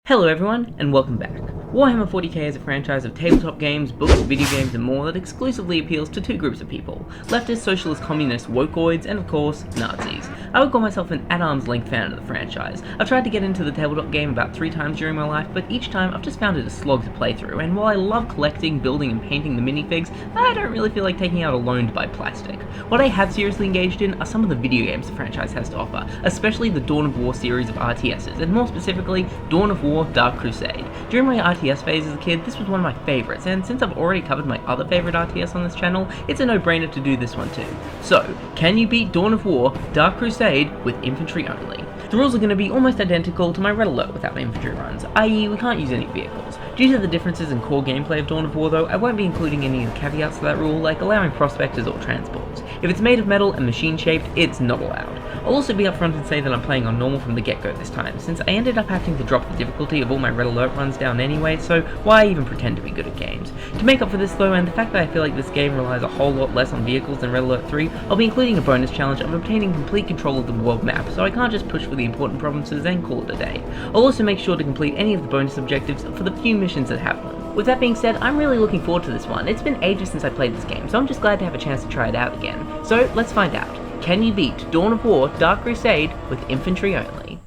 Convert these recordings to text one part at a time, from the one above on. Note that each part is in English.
Hello everyone, and welcome back. Warhammer 40k is a franchise of tabletop games, books, video games, and more that exclusively appeals to two groups of people: leftist, socialist, communist, wokeoids, and of course, Nazis. I would call myself an at-arm's length fan of the franchise. I've tried to get into the tabletop game about 3 times during my life, but each time I've just found it a slog to play through, and while I love collecting, building, and painting the minifigs, I don't really feel like taking out a loan to buy plastic. What I have seriously engaged in are some of the video games the franchise has to offer, especially the Dawn of War series of RTSs, and more specifically, Dawn of War Dark Crusade. During my RTS phase as a kid, this was one of my favourites, and since I've already covered my other favourite RTS on this channel, it's a no-brainer to do this one too. So, can you beat Dawn of War Dark Crusade with Infantry only? The rules are going to be almost identical to my Red Alert without infantry runs, i.e. we can't use any vehicles. Due to the differences in core gameplay of Dawn of War though, I won't be including any of the caveats to that rule, like allowing prospectors or transports. If it's made of metal and machine-shaped, it's not allowed. I'll also be upfront and say that I'm playing on normal from the get-go this time, since I ended up having to drop the difficulty of all my Red Alert runs down anyway, so why even pretend to be good at games? To make up for this though, and the fact that I feel like this game relies a whole lot less on vehicles than Red Alert 3, I'll be including a bonus challenge of obtaining complete control of the world map, so I can't just push for the important provinces and call it a day. I'll also make sure to complete any of the bonus objectives for the few missions that have them. With that being said, I'm really looking forward to this one. It's been ages since I played this game, so I'm just glad to have a chance to try it out again. So, let's find out. Can you beat Dawn of War Dark Crusade with infantry only?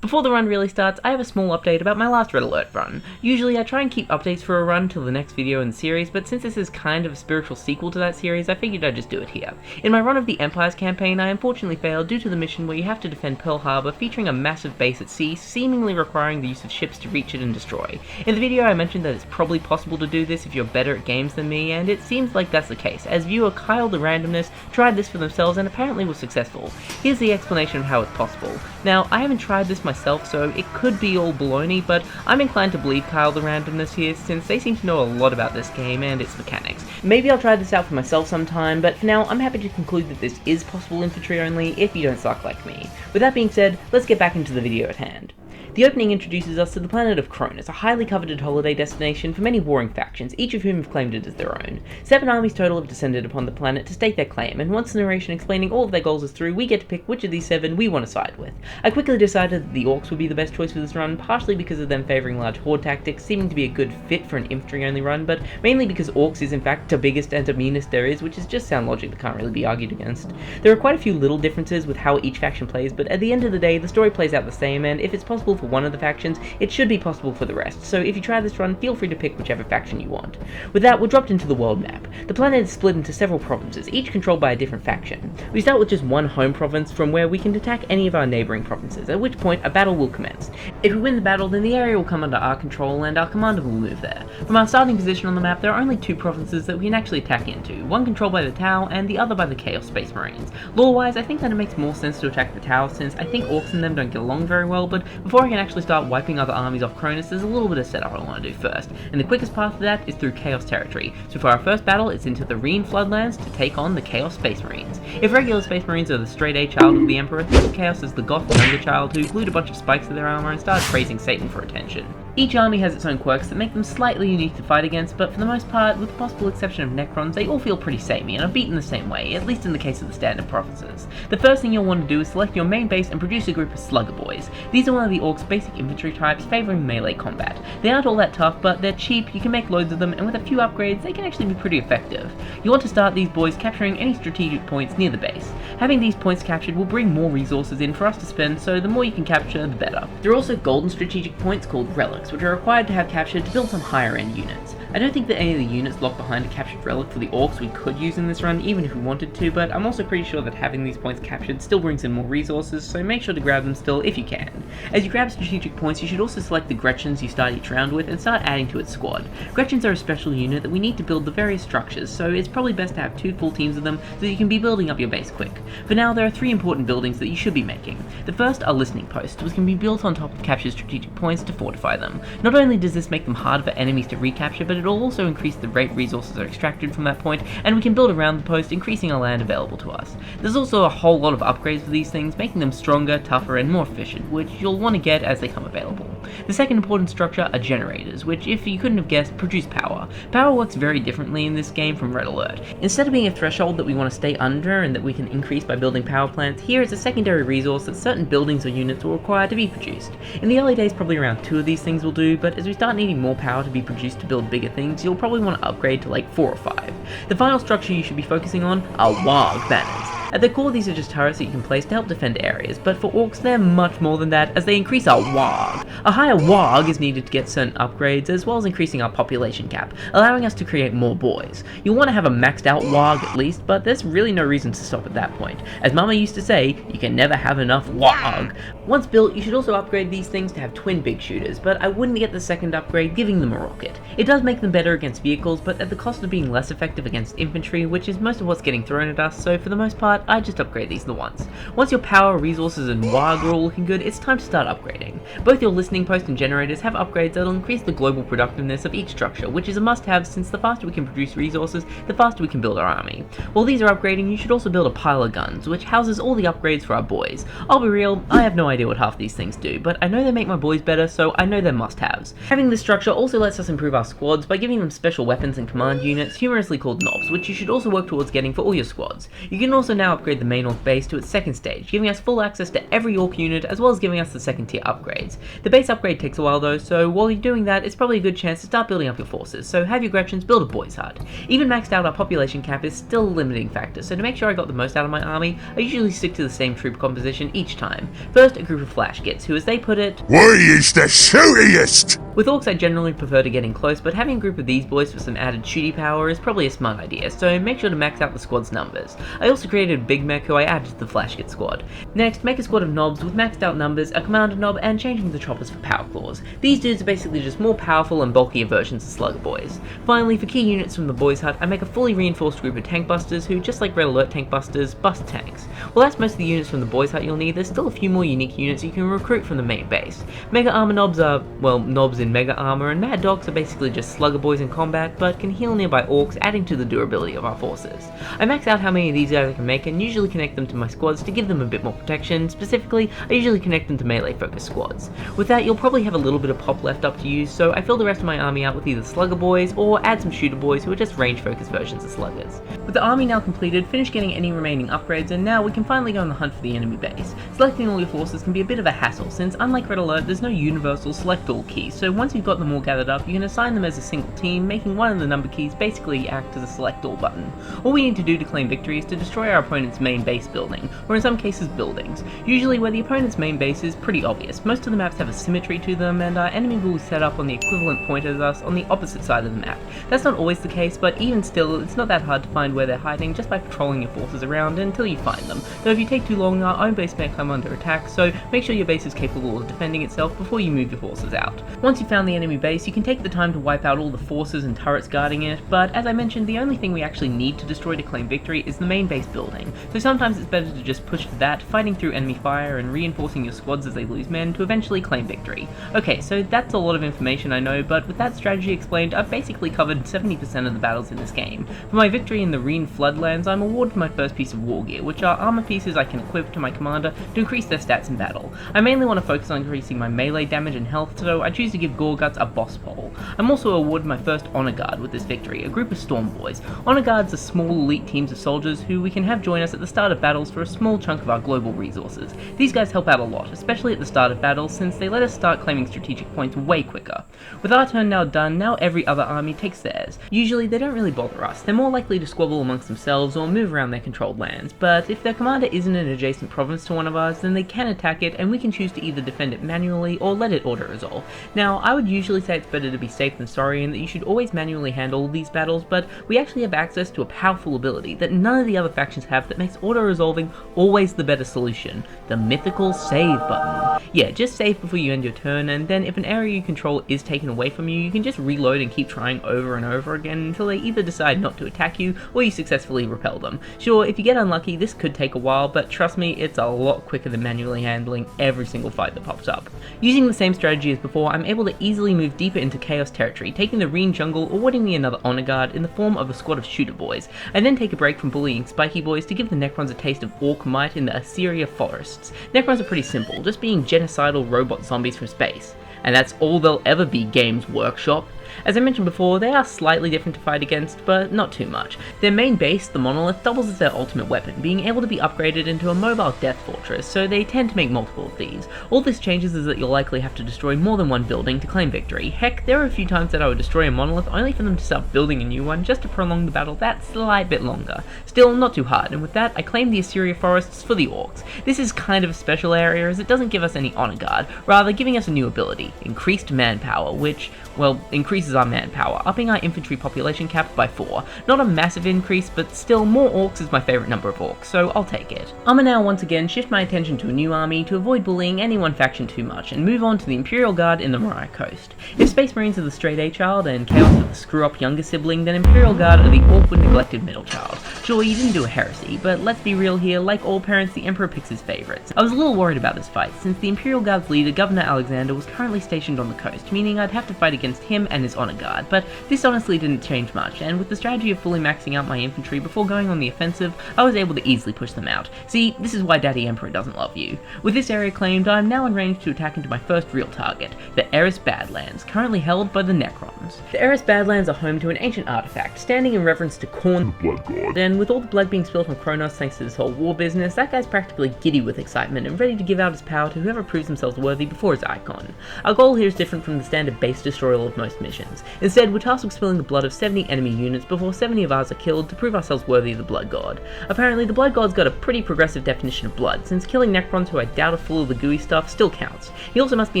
Before the run really starts, I have a small update about my last Red Alert run. Usually I try and keep updates for a run till the next video in the series, but since this is kind of a spiritual sequel to that series, I figured I'd just do it here. In my run of the Empires campaign, I unfortunately failed due to the mission where you have to defend Pearl Harbor, featuring a massive base at sea, seemingly requiring the use of ships to reach it and destroy. In the video I mentioned that it's probably possible to do this if you're better at games than me, and it seems like that's the case, as viewer Kyle the Randomness tried this for themselves and apparently was successful. Here's the explanation of how it's possible. Now, I haven't tried this myself, so it could be all baloney, but I'm inclined to believe Kyle the Randomness here, since they seem to know a lot about this game and its mechanics. Maybe I'll try this out for myself sometime, but for now I'm happy to conclude that this is possible infantry only if you don't suck like me. With that being said, let's get back into the video at hand. The opening introduces us to the planet of Cronus, a highly coveted holiday destination for many warring factions, each of whom have claimed it as their own. 7 armies total have descended upon the planet to stake their claim, and once the narration explaining all of their goals is through, we get to pick which of these 7 we want to side with. I quickly decided that the Orcs would be the best choice for this run, partially because of them favouring large horde tactics, seeming to be a good fit for an infantry-only run, but mainly because Orcs is in fact the biggest and the meanest there is, which is just sound logic that can't really be argued against. There are quite a few little differences with how each faction plays, but at the end of the day, the story plays out the same, and if it's possible for one of the factions, it should be possible for the rest, so if you try this run, feel free to pick whichever faction you want. With that, we're dropped into the world map. The planet is split into several provinces, each controlled by a different faction. We start with just one home province from where we can attack any of our neighbouring provinces, at which point a battle will commence. If we win the battle, then the area will come under our control and our commander will move there. From our starting position on the map, there are only 2 provinces that we can actually attack into, one controlled by the Tau and the other by the Chaos Space Marines. Lore-wise, I think that it makes more sense to attack the Tau, since I think Orcs and them don't get along very well, but before I can actually start wiping other armies off Cronus, there's a little bit of setup I want to do first, and the quickest path to that is through Chaos territory. So for our first battle, it's into the Reen Floodlands to take on the Chaos Space Marines. If regular Space Marines are the straight-A child of the Emperor, think of Chaos as the goth younger child who glued a bunch of spikes to their armor and started praising Satan for attention. Each army has its own quirks that make them slightly unique to fight against, but for the most part, with the possible exception of Necrons, they all feel pretty samey and are beaten the same way, at least in the case of the standard provinces. The first thing you'll want to do is select your main base and produce a group of Slugger Boys. These are one of the Orcs' basic infantry types, favouring melee combat. They aren't all that tough, but they're cheap, you can make loads of them, and with a few upgrades, they can actually be pretty effective. You want to start these boys capturing any strategic points near the base. Having these points captured will bring more resources in for us to spend, so the more you can capture, the better. There are also golden strategic points called relics, which are required to have captured to build some higher end units. I don't think that any of the units locked behind a captured relic for the Orcs we could use in this run, even if we wanted to, but I'm also pretty sure that having these points captured still brings in more resources, so make sure to grab them still if you can. As you grab strategic points, you should also select the Gretchens you start each round with and start adding to its squad. Gretchens are a special unit that we need to build the various structures, so it's probably best to have 2 full teams of them so that you can be building up your base quick. For now, there are 3 important buildings that you should be making. The first are listening posts, which can be built on top of captured strategic points to fortify them. Not only does this make them harder for enemies to recapture, but it'll also increase the rate resources are extracted from that point, and we can build around the post, increasing our land available to us. There's also a whole lot of upgrades for these things, making them stronger, tougher, and more efficient, which you'll want to get as they come available. The second important structure are generators, which, if you couldn't have guessed, produce power. Power works very differently in this game from Red Alert. Instead of being a threshold that we want to stay under and that we can increase by building power plants, here is a secondary resource that certain buildings or units will require to be produced. In the early days, probably around 2 of these things will do, but as we start needing more power to be produced to build bigger things, you'll probably want to upgrade to like 4 or 5. The final structure you should be focusing on are warg banners. At their core, these are just turrets that you can place to help defend areas, but for orcs they're much more than that, as they increase our warg. A higher warg is needed to get certain upgrades, as well as increasing our population cap, allowing us to create more boys. You'll want to have a maxed out warg at least, but there's really no reason to stop at that point. As Mama used to say, you can never have enough warg. Once built, you should also upgrade these things to have twin big shooters, but I wouldn't get the second upgrade giving them a rocket. It does make them better against vehicles, but at the cost of being less effective against infantry, which is most of what's getting thrown at us, so for the most part, I just upgrade these the once. Once your power, resources, and warg are all looking good, it's time to start upgrading. Both your listening posts and generators have upgrades that'll increase the global productiveness of each structure, which is a must-have since the faster we can produce resources, the faster we can build our army. While these are upgrading, you should also build a pile of guns, which houses all the upgrades for our boys. I'll be real, I have no idea what half these things do, but I know they make my boys better, so I know they're must-haves. Having this structure also lets us improve our squads by giving them special weapons and command units, humorously called knobs, which you should also work towards getting for all your squads. You can also now upgrade the main orc base to its second stage, giving us full access to every orc unit as well as giving us the second tier upgrades. The base upgrade takes a while though, so while you're doing that, it's probably a good chance to start building up your forces, so have your Gretchens build a boys hut. Even maxed out, our population cap is still a limiting factor, so to make sure I got the most out of my army, I usually stick to the same troop composition each time. First, a group of flash gits, who as they put it, "We is the shootiest!" With orcs I generally prefer to getting close, but having a group of these boys for some added shooty power is probably a smart idea, so make sure to max out the squad's numbers. I also created a big mech who I added to the flash git squad. Next, make a squad of knobs with maxed out numbers, a commander knob, and changing the choppers for power claws. These dudes are basically just more powerful and bulkier versions of slugger boys. Finally, for key units from the boys hut, I make a fully reinforced group of tank busters who, just like Red Alert tank busters, bust tanks. Well, that's most of the units from the boys hut you'll need. There's still a few more unique units you can recruit from the main base. Mega armor knobs are, well, knobs in mega armor, and mad dogs are basically just slugger boys in combat, but can heal nearby orcs, adding to the durability of our forces. I max out how many of these guys I can make and usually connect them to my squads to give them a bit more protection. Specifically, I usually connect them to melee focused squads. With that, you'll probably have a little bit of pop left up to use, so I fill the rest of my army out with either slugger boys or add some shooter boys who are just range focused versions of sluggers. With the army now completed, finish getting any remaining upgrades, and now we can finally go on the hunt for the enemy base. Selecting all your forces can be a bit of a hassle, since unlike Red Alert, there's no universal select all key, so once you've got them all gathered up, you can assign them as a single team, making one of the number keys basically act as a select all button. All we need to do to claim victory is to destroy our opponent's main base building, or in some cases buildings. Usually where the opponent's main base is pretty obvious. Most of the maps have a symmetry to them, and our enemy will be set up on the equivalent point as us on the opposite side of the map. That's not always the case, but even still, it's not that hard to find where they're hiding just by patrolling your forces around until you find them. Though if you take too long, our own base may come under attack, so make sure your base is capable of defending itself before you move your forces out. Once you've found the enemy base, you can take the time to wipe out all the forces and turrets guarding it, but as I mentioned, the only thing we actually need to destroy to claim victory is the main base building, so sometimes it's better to just push to that, fighting through enemy fire and reinforcing your squads as they lose men to eventually claim victory. Okay, so that's a lot of information I know, but with that strategy explained, I've basically covered 70% of the battles in this game. For my victory in the Reen Floodlands, I'm awarded my first piece of war gear, which are armor pieces I can equip to my commander to increase their stats in battle. I mainly want to focus on increasing my melee damage and health, so I choose to give Gorguts a boss pole. I'm also awarded my first honor guard with this victory, a group of storm boys. Honor guards are small elite teams of soldiers who we can have join us at the start of battles for a small chunk of our global resources. These guys help out a lot, especially at the start of battles, since they let us start claiming strategic points way quicker. With our turn now done, now every other army takes theirs. Usually they don't really bother us, they're more likely to squabble amongst themselves or move around their controlled lands, but if their commander isn't an adjacent province to one of ours, then they can attack it and we can choose to either defend it manually or let it auto-resolve. Now, I would usually say it's better to be safe than sorry and that you should always manually handle these battles, but we actually have access to a powerful ability that none of the other factions have that makes auto-resolving always the better solution: the mythical save button. Yeah, just save before you end your turn, and then if an area you control is taken away from you, you can just reload and keep trying over and over again until they either decide not to attack you or you successfully repel them. Sure, if you get unlucky, this could take a while, but trust me, it's a lot quicker than manually handling every single fight that pops up. Using the same strategy as before, I'm able to to easily move deeper into Chaos territory, taking the Reen jungle or awarding me another honor guard in the form of a squad of shooter boys. I then take a break from bullying spiky boys to give the Necrons a taste of orc might in the Assyria forests. Necrons are pretty simple, just being genocidal robot zombies from space. And that's all they'll ever be, Games Workshop. As I mentioned before, they are slightly different to fight against, but not too much. Their main base, the Monolith, doubles as their ultimate weapon, being able to be upgraded into a mobile death fortress, so they tend to make multiple of these. All this changes is that you'll likely have to destroy more than one building to claim victory. Heck, there are a few times that I would destroy a Monolith only for them to start building a new one just to prolong the battle that slight bit longer. Still, not too hard, and with that, I claim the Assyria forests for the Orcs. This is kind of a special area as it doesn't give us any honor guard, rather giving us a new ability, increased manpower, which, well, increases our manpower, upping our infantry population cap by 4. Not a massive increase, but still, more orcs is my favourite number of orcs, so I'll take it. I'ma now once again shift my attention to a new army to avoid bullying any one faction too much, and move on to the Imperial Guard in the Mariah Coast. If Space Marines are the straight A child, and Chaos are the screw-up younger sibling, then Imperial Guard are the awkward, neglected middle child. Sure, you didn't do a heresy, but let's be real here, like all parents, the Emperor picks his favourites. I was a little worried about this fight, since the Imperial Guard's leader, Governor Alexander, was currently stationed on the coast, meaning I'd have to fight against him and his honor guard, but this honestly didn't change much, and with the strategy of fully maxing out my infantry before going on the offensive, I was able to easily push them out. See, this is why Daddy Emperor doesn't love you. With this area claimed, I am now in range to attack into my first real target, the Eris Badlands, currently held by the Necrons. The Eris Badlands are home to an ancient artifact, standing in reference to Khorne, the Blood God, and with all the blood being spilled from Kronos thanks to this whole war business, that guy's practically giddy with excitement and ready to give out his power to whoever proves themselves worthy before his icon. Our goal here is different from the standard base destroyal of most missions. Instead, we're tasked with spilling the blood of 70 enemy units before 70 of ours are killed to prove ourselves worthy of the Blood God. Apparently, the Blood God's got a pretty progressive definition of blood, since killing Necrons who I doubt are full of the gooey stuff still counts. He also must be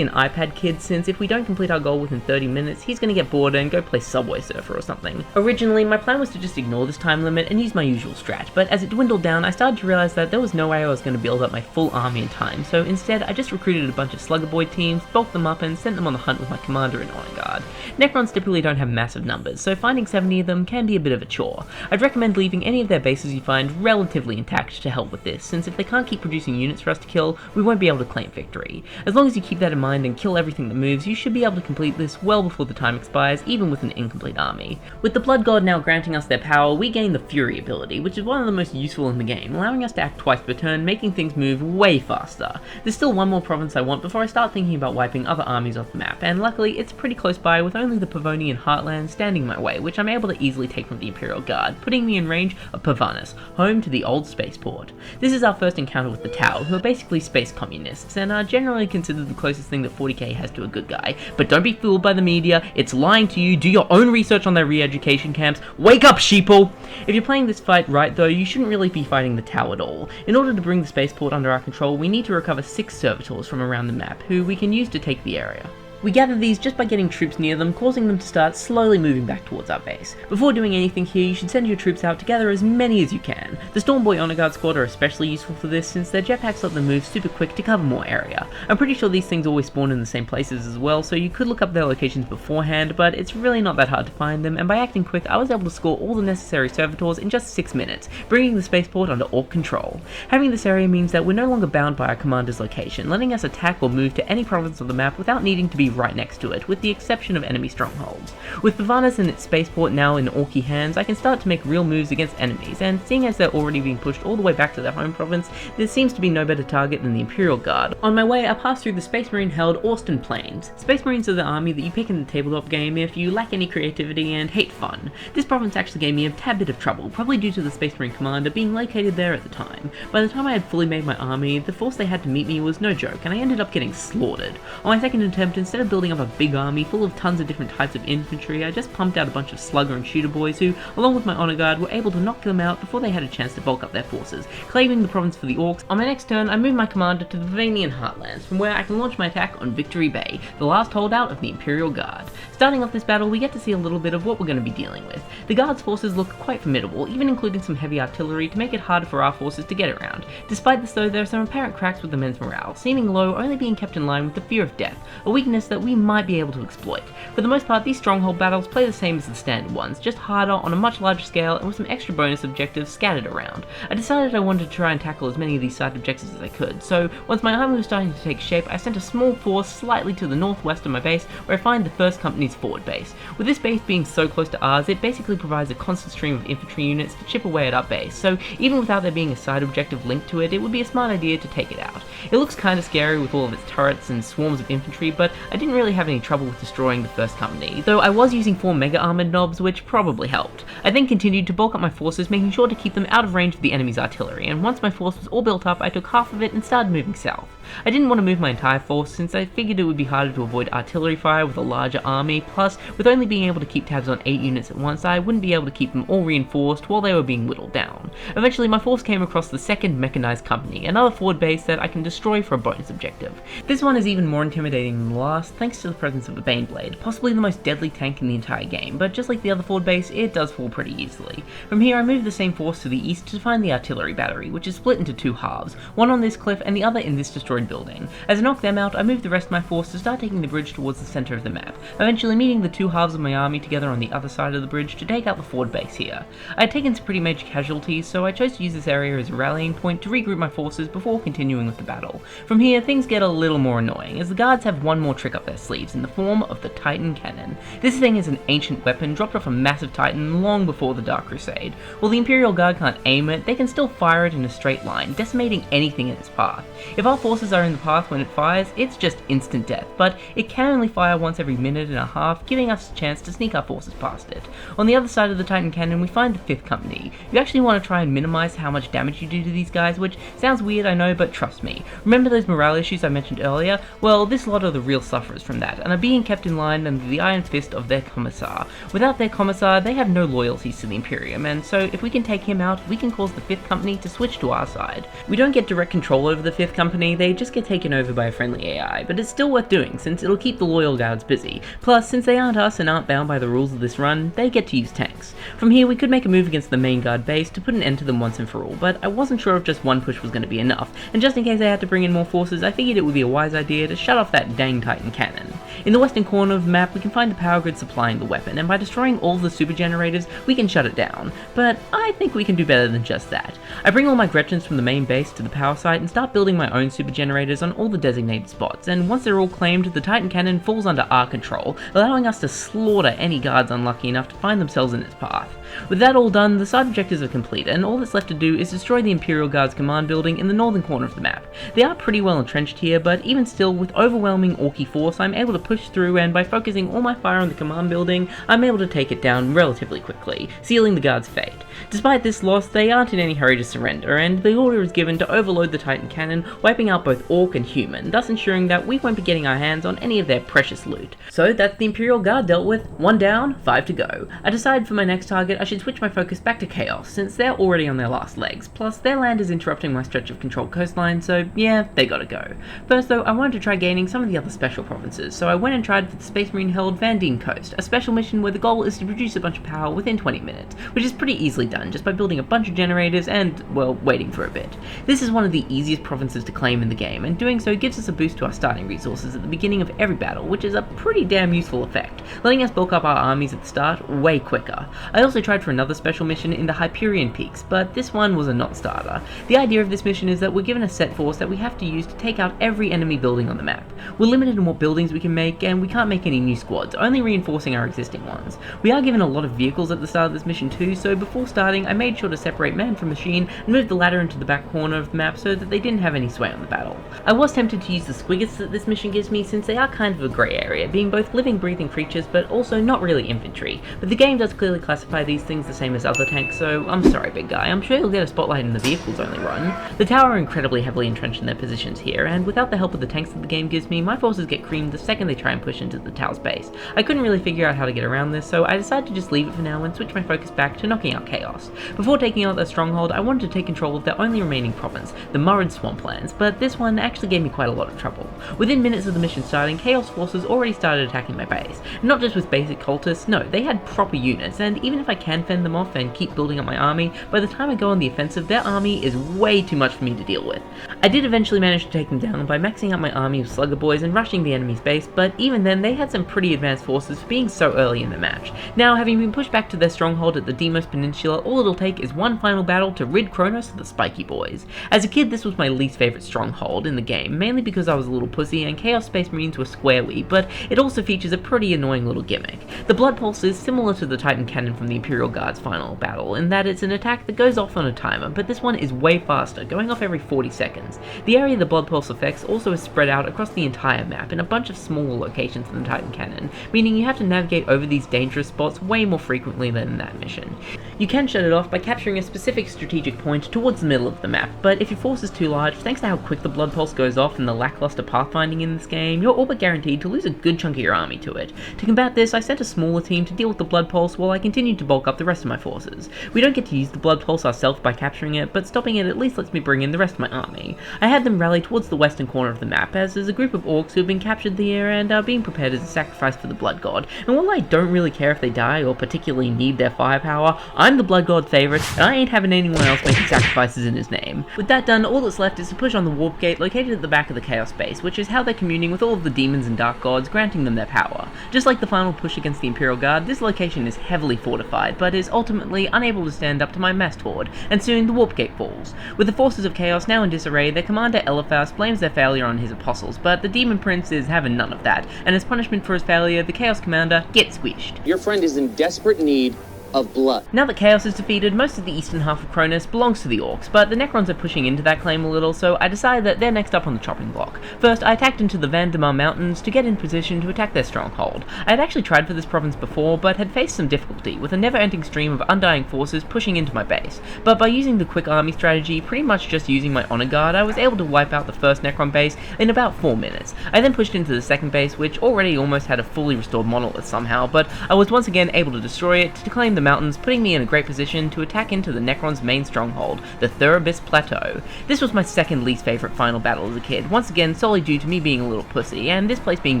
an iPad kid, since if we don't complete our goal within 30 minutes, he's gonna get bored and go play Subway Surfer or something. Originally, my plan was to just ignore this time limit and use my usual strat, but as it dwindled down, I started to realize that there was no way I was going to build up my full army in time, so instead I just recruited a bunch of Slugger Boy teams, bulked them up, and sent them on the hunt with my commander and honor guard. Necrons typically don't have massive numbers, so finding 70 of them can be a bit of a chore. I'd recommend leaving any of their bases you find relatively intact to help with this, since if they can't keep producing units for us to kill, we won't be able to claim victory. As long as you keep that in mind and kill everything that moves, you should be able to complete this well before the time expires, even with an incomplete army. With the Blood God now granting us their power, we gain the Fury ability, which is one of the most useful in the game, allowing us to act twice per turn, making things move way faster. There's still one more province I want before I start thinking about wiping other armies off the map, and luckily it's pretty close by with only the Pavonian Heartland standing my way, which I'm able to easily take from the Imperial Guard, putting me in range of Pavanus, home to the old spaceport. This is our first encounter with the Tau, who are basically space communists, and are generally considered the closest thing that 40k has to a good guy. But don't be fooled by the media, it's lying to you, do your own research on their re-education camps, wake up sheeple! If you're playing this fight right though, you shouldn't really be fighting the Tau at all. In order to bring the spaceport under our control, we need to recover 6 servitors from around the map, who we can use to take the area. We gather these just by getting troops near them, causing them to start slowly moving back towards our base. Before doing anything here, you should send your troops out to gather as many as you can. The Stormboy Honor Guard squad are especially useful for this, since their jetpacks let them move super quick to cover more area. I'm pretty sure these things always spawn in the same places as well, so you could look up their locations beforehand, but it's really not that hard to find them, and by acting quick, I was able to score all the necessary servitors in just 6 minutes, bringing the spaceport under Orc control. Having this area means that we're no longer bound by our commander's location, letting us attack or move to any province of the map without needing to be right next to it, with the exception of enemy strongholds. With Pavanus and its spaceport now in Orky hands, I can start to make real moves against enemies, and seeing as they're already being pushed all the way back to their home province, there seems to be no better target than the Imperial Guard. On my way, I pass through the Space Marine held Austin Plains. Space Marines are the army that you pick in the tabletop game if you lack any creativity and hate fun. This province actually gave me a tad bit of trouble, probably due to the Space Marine commander being located there at the time. By the time I had fully made my army, the force they had to meet me was no joke, and I ended up getting slaughtered. On my second attempt, instead of building up a big army full of tons of different types of infantry, I just pumped out a bunch of slugger and shooter boys who, along with my honor guard, were able to knock them out before they had a chance to bulk up their forces, claiming the province for the Orcs. On my next turn, I move my commander to the Pavonian Heartlands, from where I can launch my attack on Victory Bay, the last holdout of the Imperial Guard. Starting off this battle, we get to see a little bit of what we're going to be dealing with. The Guard's forces look quite formidable, even including some heavy artillery to make it harder for our forces to get around. Despite this though, there are some apparent cracks with the men's morale, seeming low only being kept in line with the fear of death, a weakness that that we might be able to exploit. For the most part, these stronghold battles play the same as the standard ones, just harder on a much larger scale and with some extra bonus objectives scattered around. I decided I wanted to try and tackle as many of these side objectives as I could, so once my army was starting to take shape, I sent a small force slightly to the northwest of my base where I find the 1st Company's forward base. With this base being so close to ours, it basically provides a constant stream of infantry units to chip away at our base, so even without there being a side objective linked to it, it would be a smart idea to take it out. It looks kinda scary with all of its turrets and swarms of infantry, but I didn't really have any trouble with destroying the 1st Company, though I was using 4 mega armored knobs, which probably helped. I then continued to bulk up my forces, making sure to keep them out of range of the enemy's artillery, and once my force was all built up, I took half of it and started moving south. I didn't want to move my entire force since I figured it would be harder to avoid artillery fire with a larger army, plus with only being able to keep tabs on 8 units at once, I wouldn't be able to keep them all reinforced while they were being whittled down. Eventually my force came across the 2nd Mechanized Company, another forward base that I can destroy for a bonus objective. This one is even more intimidating than the last, thanks to the presence of a Baneblade, possibly the most deadly tank in the entire game, but just like the other forward base, it does fall pretty easily. From here I moved the same force to the east to find the artillery battery, which is split into 2 halves, one on this cliff and the other in this destroyed building. As I knocked them out, I moved the rest of my force to start taking the bridge towards the center of the map, eventually meeting the 2 halves of my army together on the other side of the bridge to take out the forward base here. I had taken some pretty major casualties, so I chose to use this area as a rallying point to regroup my forces before continuing with the battle. From here, things get a little more annoying, as the guards have one more trick up their sleeves in the form of the Titan Cannon. This thing is an ancient weapon dropped off a massive Titan long before the Dark Crusade. While the Imperial Guard can't aim it, they can still fire it in a straight line, decimating anything in its path. If our forces are in the path when it fires, it's just instant death, but it can only fire once every minute and a half, giving us a chance to sneak our forces past it. On the other side of the Titan Cannon, we find the 5th Company. You actually want to try and minimize how much damage you do to these guys, which sounds weird, I know, but trust me. Remember those morale issues I mentioned earlier? Well, this lot are the real sufferers from that, and are being kept in line under the iron fist of their Commissar. Without their Commissar, they have no loyalties to the Imperium, and so if we can take him out, we can cause the 5th Company to switch to our side. We don't get direct control over the 5th Company, they just get taken over by a friendly AI, but it's still worth doing since it'll keep the loyal guards busy. Plus, since they aren't us and aren't bound by the rules of this run, they get to use tanks. From here, we could make a move against the main guard base to put an end to them once and for all, but I wasn't sure if just one push was going to be enough, and just in case I had to bring in more forces, I figured it would be a wise idea to shut off that dang Titan Cannon. In the western corner of the map, we can find the power grid supplying the weapon, and by destroying all the super generators, we can shut it down, but I think we can do better than just that. I bring all my Gretchens from the main base to the power site and start building my own super generators on all the designated spots, and once they're all claimed, the Titan Cannon falls under our control, allowing us to slaughter any guards unlucky enough to find themselves in its path. With that all done, the side objectives are complete, and all that's left to do is destroy the Imperial Guard's command building in the northern corner of the map. They are pretty well entrenched here, but even still, with overwhelming Orky force, I'm able to push through, and by focusing all my fire on the command building, I'm able to take it down relatively quickly, sealing the Guard's fate. Despite this loss, they aren't in any hurry to surrender, and the order is given to overload the Titan Cannon, wiping out both Orc and Human, thus ensuring that we won't be getting our hands on any of their precious loot. So that's the Imperial Guard dealt with, 1 down, 5 to go. I decided for my next target I should switch my focus back to Chaos, since they're already on their last legs, plus their land is interrupting my stretch of controlled coastline, so yeah, they gotta go. First though, I wanted to try gaining some of the other special provinces, so I went and tried for the Space Marine held Van Dien Coast, a special mission where the goal is to produce a bunch of power within 20 minutes, which is pretty easily done just by building a bunch of generators and, well, waiting for a bit. This is one of the easiest provinces to claim in the game, and doing so gives us a boost to our starting resources at the beginning of every battle, which is a pretty damn useful effect, letting us bulk up our armies at the start way quicker. I also tried for another special mission in the Hyperion Peaks, but this one was a non-starter. The idea of this mission is that we're given a set force that we have to use to take out every enemy building on the map. We're limited in what buildings we can make, and we can't make any new squads, only reinforcing our existing ones. We are given a lot of vehicles at the start of this mission too, so before starting I made sure to separate man from machine and move the ladder into the back corner of the map so that they didn't have any sway on the battle. I was tempted to use the squiggets that this mission gives me since they are kind of a grey area, being both living breathing creatures but also not really infantry, but the game does clearly classify these things the same as other tanks, so I'm sorry big guy, I'm sure you'll get a spotlight in the vehicles only run. The tower are incredibly heavily entrenched in their positions here, and without the help of the tanks that the game gives me, my forces get creamed the second they try and push into the tower's base. I couldn't really figure out how to get around this, so I decided to just leave it for now and switch my focus back to knocking out Chaos. Before taking out their stronghold, I wanted to take control of their only remaining province, the Murrid Swamplands, but this one actually gave me quite a lot of trouble. Within minutes of the mission starting, Chaos forces already started attacking my base. Not just with basic cultists, no, they had proper units, and even if I can fend them off and keep building up my army, by the time I go on the offensive, their army is way too much for me to deal with. I did eventually manage to take them down by maxing out my army of slugger boys and rushing the enemy's base, but even then they had some pretty advanced forces for being so early in the match. Now, having been pushed back to their stronghold at the Deimos Peninsula, all it'll take is one final battle to rid Kronos of the spiky boys. As a kid, this was my least favourite stronghold in the game, mainly because I was a little pussy and Chaos Space Marines were squarely, but it also features a pretty annoying little gimmick. The Blood Pulse is similar to the Titan Cannon from the Imperial Guard's final battle, in that it's an attack that goes off on a timer, but this one is way faster, going off every 40 seconds. The area the Blood Pulse affects also is spread out across the entire map in a bunch of smaller locations than the Titan Cannon, meaning you have to navigate over these dangerous spots way more frequently than in that mission. You can shut it off by capturing a specific strategic point towards the middle of the map, but if your force is too large, thanks to how quick the Blood Pulse goes off and the lackluster pathfinding in this game, you're all but guaranteed to lose a good chunk of your army to it. To combat this, I sent a smaller team to deal with the Blood Pulse while I continued to bulk up the rest of my forces. We don't get to use the Blood Pulse ourselves by capturing it, but stopping it at least lets me bring in the rest of my army. I had them rally towards the western corner of the map, as there's a group of orcs who have been captured here and are being prepared as a sacrifice for the Blood God, and while I don't really care if they die or particularly need their firepower, I'm the Blood God's favourite, and I ain't having anyone else making sacrifices in his name. With that done, all that's left is to push on the warp gate located at the back of the Chaos base, which is how they're communing with all of the demons and dark gods, granting them their power. Just like the final push against the Imperial Guard, this location is heavily fortified, but is ultimately unable to stand up to my massed horde, and soon the warp gate falls. With the forces of Chaos now in disarray, their commander Eliphas blames their failure on his apostles, but the Demon Prince is having none of that, and as punishment for his failure, the Chaos commander gets squished. Your friend is in desperate need of blood. Now that Chaos is defeated, most of the eastern half of Kronos belongs to the Orcs, but the Necrons are pushing into that claim a little, so I decided that they're next up on the chopping block. First, I attacked into the Vandemar Mountains to get in position to attack their stronghold. I had actually tried for this province before, but had faced some difficulty, with a never-ending stream of undying forces pushing into my base. But by using the quick army strategy, pretty much just using my honor guard, I was able to wipe out the first Necron base in about 4 minutes. I then pushed into the second base, which already almost had a fully restored monolith somehow, but I was once again able to destroy it to claim the mountains, putting me in a great position to attack into the Necron's main stronghold, the thru Plateau. This was my second least favourite final battle as a kid, once again solely due to me being a little pussy, and this place being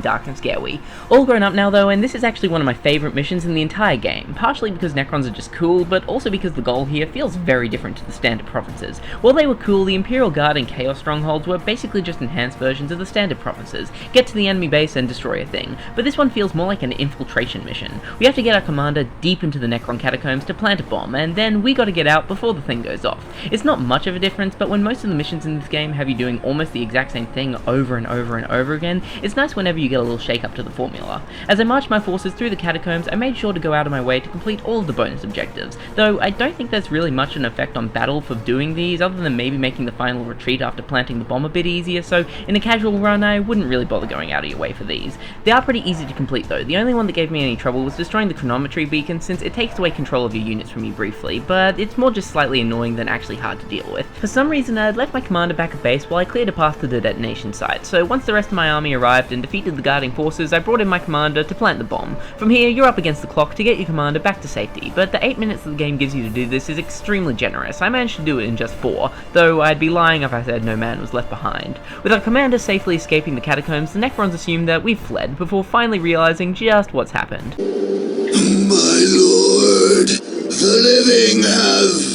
dark and scary. All grown up now though, and this is actually one of my favourite missions in the entire game, partially because Necrons are just cool, but also because the goal here feels very different to the standard provinces. While they were cool, the Imperial Guard and Chaos strongholds were basically just enhanced versions of the standard provinces. Get to the enemy base and destroy a thing, but this one feels more like an infiltration mission. We have to get our commander deep into the Necron catacombs to plant a bomb, and then we gotta get out before the thing goes off. It's not much of a difference, but when most of the missions in this game have you doing almost the exact same thing over and over and over again, it's nice whenever you get a little shake up to the formula. As I marched my forces through the catacombs, I made sure to go out of my way to complete all of the bonus objectives, though I don't think there's really much an effect on battle for doing these, other than maybe making the final retreat after planting the bomb a bit easier, so in a casual run I wouldn't really bother going out of your way for these. They are pretty easy to complete though. The only one that gave me any trouble was destroying the chronometry beacon, since it takes away control of your units from you briefly, but it's more just slightly annoying than actually hard to deal with. For some reason I had left my commander back at base while I cleared a path to the detonation site, so once the rest of my army arrived and defeated the guarding forces, I brought in my commander to plant the bomb. From here, you're up against the clock to get your commander back to safety, but the 8 minutes that the game gives you to do this is extremely generous. I managed to do it in just 4, though I'd be lying if I said no man was left behind. With our commander safely escaping the catacombs, the Necrons assume that we've fled, before finally realizing just what's happened. My lord, the living have...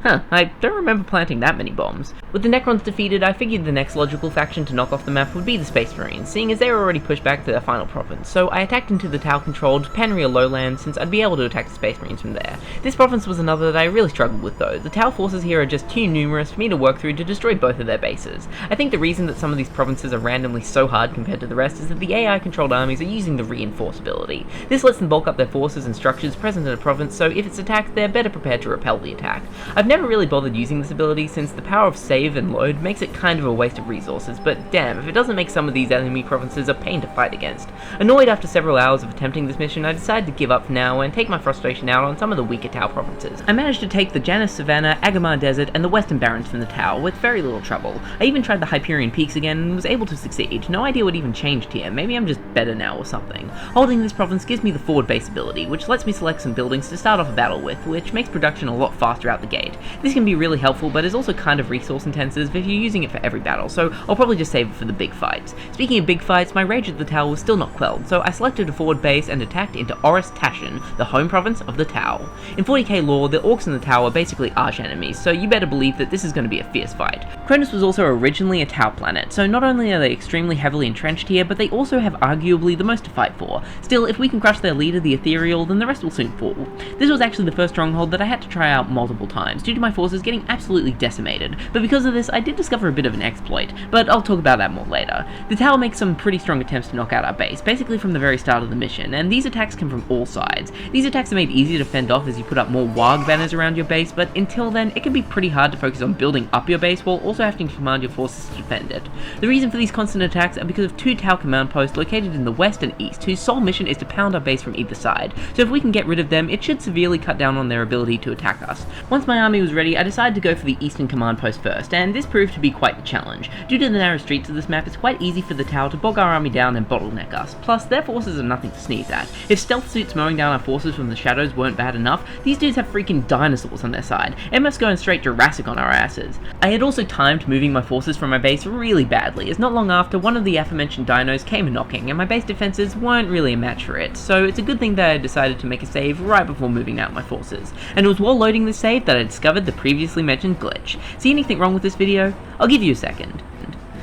Huh, I don't remember planting that many bombs. With the Necrons defeated, I figured the next logical faction to knock off the map would be the Space Marines, seeing as they were already pushed back to their final province, so I attacked into the Tau-controlled Panria lowlands since I'd be able to attack the Space Marines from there. This province was another that I really struggled with though. The Tau forces here are just too numerous for me to work through to destroy both of their bases. I think the reason that some of these provinces are randomly so hard compared to the rest is that the AI-controlled armies are using the reinforce ability. This lets them bulk up their forces and structures present in a province, so if it's attacked, they're better prepared to repel the attack. I've never really bothered using this ability since the power of save save and load makes it kind of a waste of resources, but damn, if it doesn't make some of these enemy provinces a pain to fight against. Annoyed after several hours of attempting this mission, I decided to give up for now and take my frustration out on some of the weaker Tau provinces. I managed to take the Janus Savannah, Agamar Desert, and the Western Barrens from the Tau with very little trouble. I even tried the Hyperion Peaks again and was able to succeed. No idea what even changed here, maybe I'm just better now or something. Holding this province gives me the forward base ability, which lets me select some buildings to start off a battle with, which makes production a lot faster out the gate. This can be really helpful, but is also kind of resource intensive if you're using it for every battle, so I'll probably just save it for the big fights. Speaking of big fights, my rage at the Tau was still not quelled, so I selected a forward base and attacked into Oris Tashin, the home province of the Tau. In 40k lore, the orcs in the Tau are basically arch enemies, so you better believe that this is going to be a fierce fight. Cronus was also originally a Tau planet, so not only are they extremely heavily entrenched here, but they also have arguably the most to fight for. Still, if we can crush their leader, the Ethereal, then the rest will soon fall. This was actually the first stronghold that I had to try out multiple times, due to my forces getting absolutely decimated, but because of this I did discover a bit of an exploit, but I'll talk about that more later. The Tau makes some pretty strong attempts to knock out our base, basically from the very start of the mission, and these attacks come from all sides. These attacks are made easier to fend off as you put up more Warg banners around your base, but until then it can be pretty hard to focus on building up your base while also having to command your forces to defend it. The reason for these constant attacks are because of two Tau command posts located in the west and east, whose sole mission is to pound our base from either side, so if we can get rid of them, it should severely cut down on their ability to attack us. Once my army was ready, I decided to go for the eastern command post first, and this proved to be quite the challenge. Due to the narrow streets of this map, it's quite easy for the Tau to bog our army down and bottleneck us, plus their forces are nothing to sneeze at. If stealth suits mowing down our forces from the shadows weren't bad enough, these dudes have freaking dinosaurs on their side, MF's going straight Jurassic on our asses. I had also timed moving my forces from my base really badly, as not long after one of the aforementioned dinos came knocking, and my base defenses weren't really a match for it, so it's a good thing that I decided to make a save right before moving out my forces. And it was while loading this save that I discovered the previously mentioned glitch. See anything wrong with this video? I'll give you a second.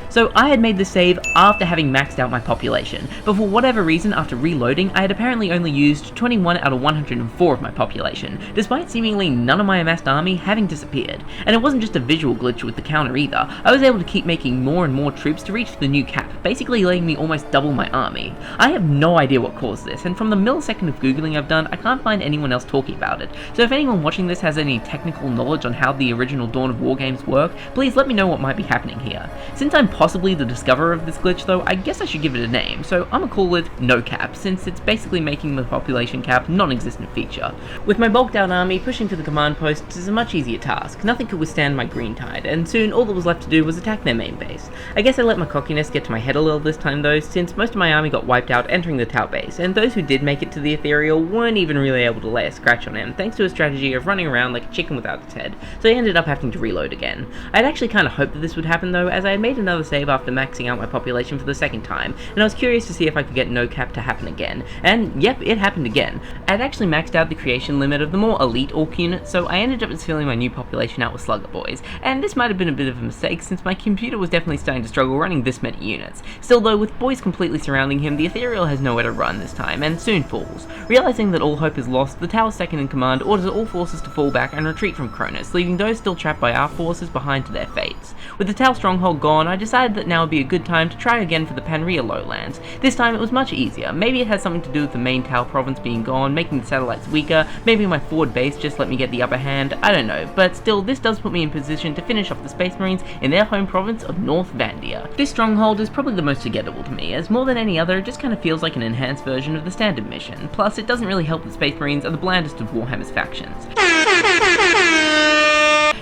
So I had made the save after having maxed out my population, but for whatever reason after reloading I had apparently only used 21 out of 104 of my population, despite seemingly none of my amassed army having disappeared. And it wasn't just a visual glitch with the counter either, I was able to keep making more and more troops to reach the new cap, basically letting me almost double my army. I have no idea what caused this, and from the millisecond of googling I've done, I can't find anyone else talking about it, so if anyone watching this has any technical knowledge on how the original Dawn of War games work, please let me know what might be happening here. Since I'm possibly the discoverer of this glitch though, I guess I should give it a name, so I'ma call it no cap, since it's basically making the population cap a non-existent feature. With my bulked out army, pushing to the command posts is a much easier task. Nothing could withstand my green tide, and soon all that was left to do was attack their main base. I guess I let my cockiness get to my head a little this time though, since most of my army got wiped out entering the Tau base, and those who did make it to the Ethereal weren't even really able to lay a scratch on him, thanks to a strategy of running around like a chicken without its head, so I ended up having to reload again. I'd actually kinda hoped that this would happen though, as I had made another save after maxing out my population for the second time, and I was curious to see if I could get no cap to happen again, and yep, it happened again. I had actually maxed out the creation limit of the more elite orc unit, so I ended up just filling my new population out with slugger boys, and this might have been a bit of a mistake since my computer was definitely starting to struggle running this many units. Still though, with boys completely surrounding him, the Ethereal has nowhere to run this time, and soon falls. Realizing that all hope is lost, the Tau's second in command orders all forces to fall back and retreat from Cronus, leaving those still trapped by our forces behind to their fates. With the Tau stronghold gone, I decided that now would be a good time to try again for the Panria lowlands. This time it was much easier. Maybe it has something to do with the main Tau province being gone, making the satellites weaker, maybe my forward base just let me get the upper hand, I don't know, but still this does put me in position to finish off the Space Marines in their home province of North Vandia. This stronghold is probably the most forgettable to me, as more than any other it just kind of feels like an enhanced version of the standard mission, plus it doesn't really help that Space Marines are the blandest of Warhammer's factions.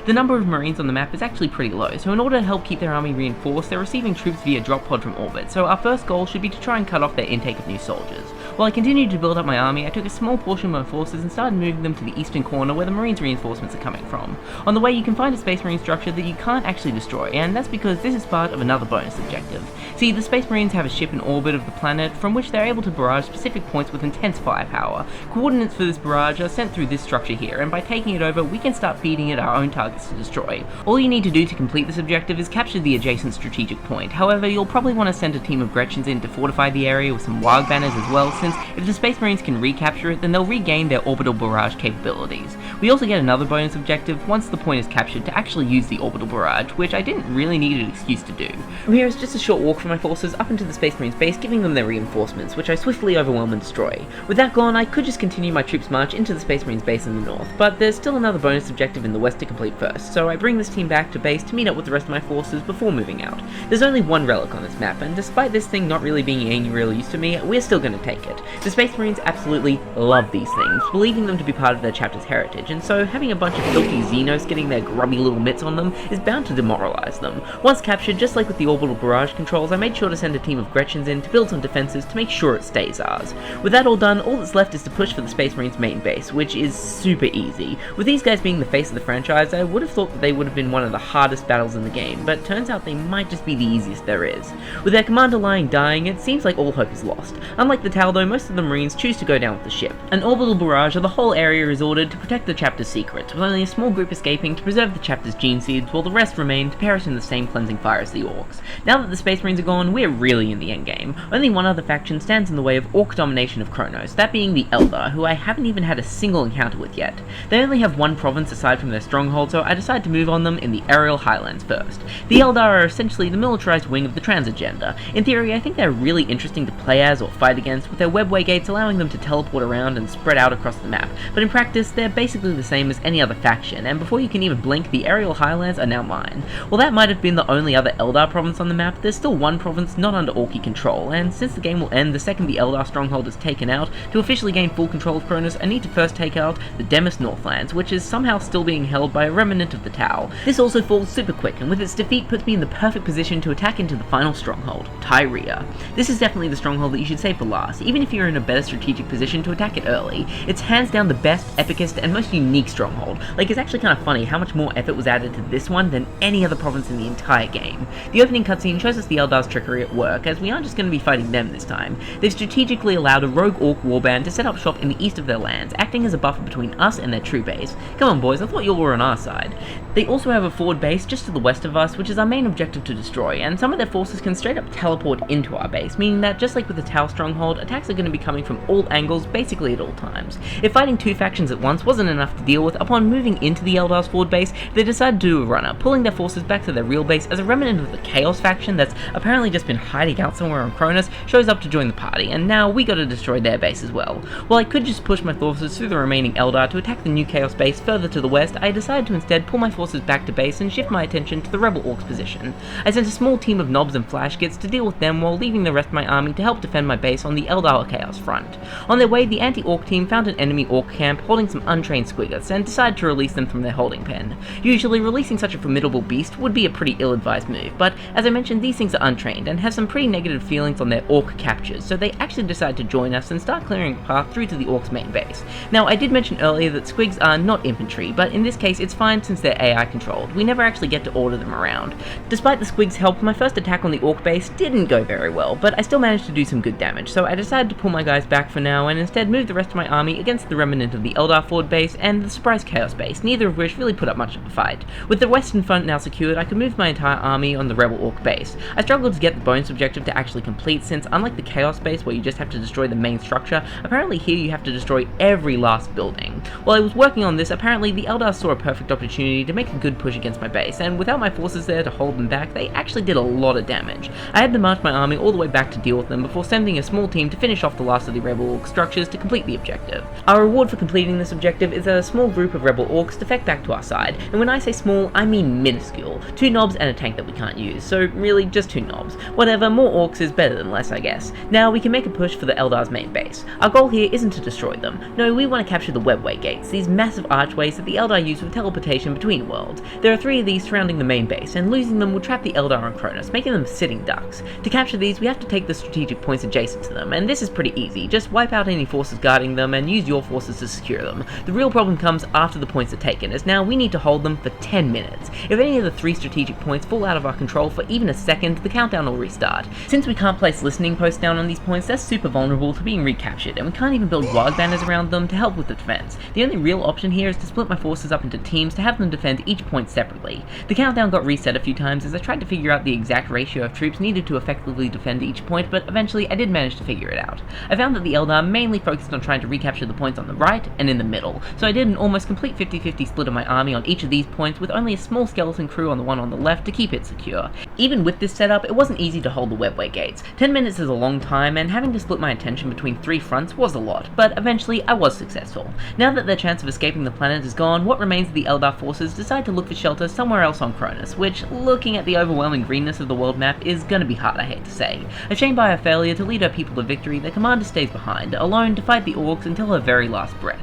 The number of Marines on the map is actually pretty low, so in order to help keep their army reinforced, they're receiving troops via drop pod from orbit, so our first goal should be to try and cut off their intake of new soldiers. While I continued to build up my army, I took a small portion of my forces and started moving them to the eastern corner where the Marines' reinforcements are coming from. On the way you can find a Space Marine structure that you can't actually destroy, and that's because this is part of another bonus objective. See, the Space Marines have a ship in orbit of the planet from which they're able to barrage specific points with intense firepower. Coordinates for this barrage are sent through this structure here, and by taking it over, we can start feeding it our own targets to destroy. All you need to do to complete this objective is capture the adjacent strategic point. However, you'll probably want to send a team of Gretchens in to fortify the area with some Warg banners as well, since if the Space Marines can recapture it, then they'll regain their orbital barrage capabilities. We also get another bonus objective once the point is captured to actually use the orbital barrage, which I didn't really need an excuse to do. From here it's just a short walk from my forces up into the Space Marines base, giving them their reinforcements, which I swiftly overwhelm and destroy. With that gone, I could just continue my troops march into the Space Marines base in the north, but there's still another bonus objective in the west to complete first, so I bring this team back to base to meet up with the rest of my forces before moving out. There's only one relic on this map, and despite this thing not really being any real use to me, we're still going to take it. The Space Marines absolutely love these things, believing them to be part of their chapter's heritage, and so having a bunch of filthy Xenos getting their grubby little mitts on them is bound to demoralize them. Once captured, just like with the orbital barrage controls, I made sure to send a team of Gretchens in to build some defenses to make sure it stays ours. With that all done, all that's left is to push for the Space Marines main base, which is super easy. With these guys being the face of the franchise, I would have thought that they would have been one of the hardest battles in the game, but turns out they might just be the easiest there is. With their commander lying dying, it seems like all hope is lost. Unlike the Tau though, most of the Marines choose to go down with the ship. An orbital barrage of the whole area is ordered to protect the chapter's secrets, with only a small group escaping to preserve the chapter's gene seeds, while the rest remain to perish in the same cleansing fire as the Orcs. Now that the Space Marines are gone, we're really in the endgame. Only one other faction stands in the way of Orc domination of Kronos, that being the Eldar, who I haven't even had a single encounter with yet. They only have one province aside from their stronghold, so I decide to move on them in the aerial highlands first. The Eldar are essentially the militarized wing of the trans agenda. In theory, I think they're really interesting to play as or fight against, with their webway gates allowing them to teleport around and spread out across the map, but in practice, they're basically the same as any other faction, and before you can even blink, the aerial highlands are now mine. While that might have been the only other Eldar province on the map, there's still one province not under Orky control, and since the game will end the second the Eldar stronghold is taken out, to officially gain full control of Kronos, I need to first take out the Demis Northlands, which is somehow still being held by a remnant of the Tau. This also falls super quick, and with its defeat puts me in the perfect position to attack into the final stronghold, Tyria. This is definitely the stronghold that you should save for last, even if you're in a better strategic position to attack it early. It's hands down the best, epicest, and most unique stronghold. Like, it's actually kind of funny how much more effort was added to this one than any other province in the entire game. The opening cutscene shows us the Eldar's trickery at work, as we aren't just going to be fighting them this time. They've strategically allowed a rogue Orc warband to set up shop in the east of their lands, acting as a buffer between us and their true base. Come on boys, I thought you all were on our side. They also have a forward base just to the west of us, which is our main objective to destroy, and some of their forces can straight up teleport into our base, meaning that just like with the Tau stronghold, attacks are going to be coming from all angles basically at all times. If fighting two factions at once wasn't enough to deal with, upon moving into the Eldar's forward base, they decided to do a runner, pulling their forces back to their real base as a remnant of the Chaos faction that's apparently just been hiding out somewhere on Kronos shows up to join the party, and now we gotta destroy their base as well. While I could just push my forces through the remaining Eldar to attack the new Chaos base further to the west, I decided to instead pull my forces back to base and shift my attention to the rebel Orcs position. I sent a small team of knobs and flashgits to deal with them while leaving the rest of my army to help defend my base on the Eldar Chaos front. On their way, the anti-Orc team found an enemy Orc camp holding some untrained squiggers and decided to release them from their holding pen. Usually, releasing such a formidable beast would be a pretty ill-advised move, but as I mentioned, these things are untrained and have some pretty negative feelings on their Orc captures, so they actually decide to join us and start clearing a path through to the Orcs' main base. Now, I did mention earlier that squigs are not infantry, but in this case it's fine since they're AI controlled. We never actually get to order them around. Despite the squigs' help, my first attack on the Orc base didn't go very well, but I still managed to do some good damage, so I decided to pull my guys back for now and instead move the rest of my army against the remnant of the Eldar forward base and the surprise Chaos base, neither of which really put up much of a fight. With the western front now secured, I could move my entire army on the rebel Orc base. I struggled to get the bonus objective to actually complete since, unlike the Chaos base where you just have to destroy the main structure, apparently here you have to destroy every last building. While I was working on this, apparently the Eldar saw a perfect opportunity to make a good push against my base, and without my forces there to hold them back, they actually did a lot of damage. I had to march my army all the way back to deal with them before sending a small team to finish off the last of the rebel Orc structures to complete the objective. Our reward for completing this objective is a small group of rebel Orcs defect back to our side, and when I say small, I mean minuscule. 2 knobs and a tank that we can't use, so really just 2 knobs. Whatever, more Orcs is better than less, I guess. Now we can make a push for the Eldar's main base. Our goal here isn't to destroy them. No, we want to capture the webway gates, these massive archways that the Eldar use for teleportation between worlds. There are 3 of these surrounding the main base, and losing them would trap the Eldar on Kronos, making them sitting ducks. To capture these, we have to take the strategic points adjacent to them, and this is pretty easy. Just wipe out any forces guarding them and use your forces to secure them. The real problem comes after the points are taken, as now we need to hold them for 10 minutes. If any of the 3 strategic points fall out of our control for even a second, the countdown will restart. Since we can't place listening posts down on these points, they're super vulnerable to being recaptured, and we can't even build wild banners around them to help with the defense. The only real option here is to split my forces up into teams to have them defend each point separately. The countdown got reset a few times as I tried to figure out the exact ratio of troops needed to effectively defend each point, but eventually I did manage to figure it out. I found that the Eldar mainly focused on trying to recapture the points on the right and in the middle, so I did an almost complete 50-50 split of my army on each of these points with only a small skeleton crew on the one on the left to keep it secure. Even with this setup, it wasn't easy to hold the webway gates. 10 minutes is a long time, and having to split my attention between 3 fronts was a lot, but eventually I was successful. Now that their chance of escaping the planet is gone, what remains of the Eldar forces decide to look for shelter somewhere else on Cronus, which, looking at the overwhelming greenness of the world map, is gonna be hard, I hate to say. Ashamed by her failure to lead her people to victory, the commander stays behind, alone to fight the orcs until her very last breath.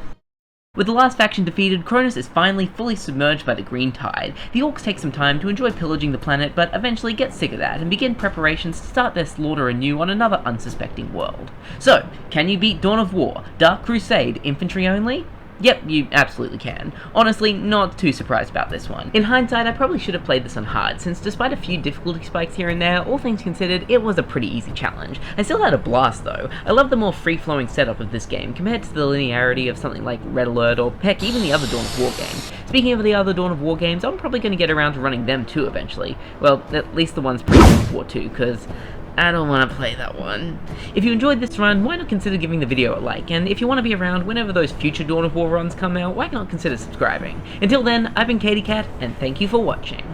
With the last faction defeated, Cronus is finally fully submerged by the green tide. The orcs take some time to enjoy pillaging the planet, but eventually get sick of that and begin preparations to start their slaughter anew on another unsuspecting world. So, can you beat Dawn of War, Dark Crusade, infantry only? Yep, you absolutely can. Honestly, not too surprised about this one. In hindsight, I probably should have played this on hard, since despite a few difficulty spikes here and there, all things considered, it was a pretty easy challenge. I still had a blast though. I love the more free-flowing setup of this game, compared to the linearity of something like Red Alert or heck, even the other Dawn of War games. Speaking of the other Dawn of War games, I'm probably going to get around to running them too eventually. Well, at least the ones pre-Dawn of War 2, because I don't want to play that one. If you enjoyed this run, why not consider giving the video a like, and if you want to be around whenever those future Dawn of War runs come out, why not consider subscribing? Until then, I've been Katie Cat, and thank you for watching.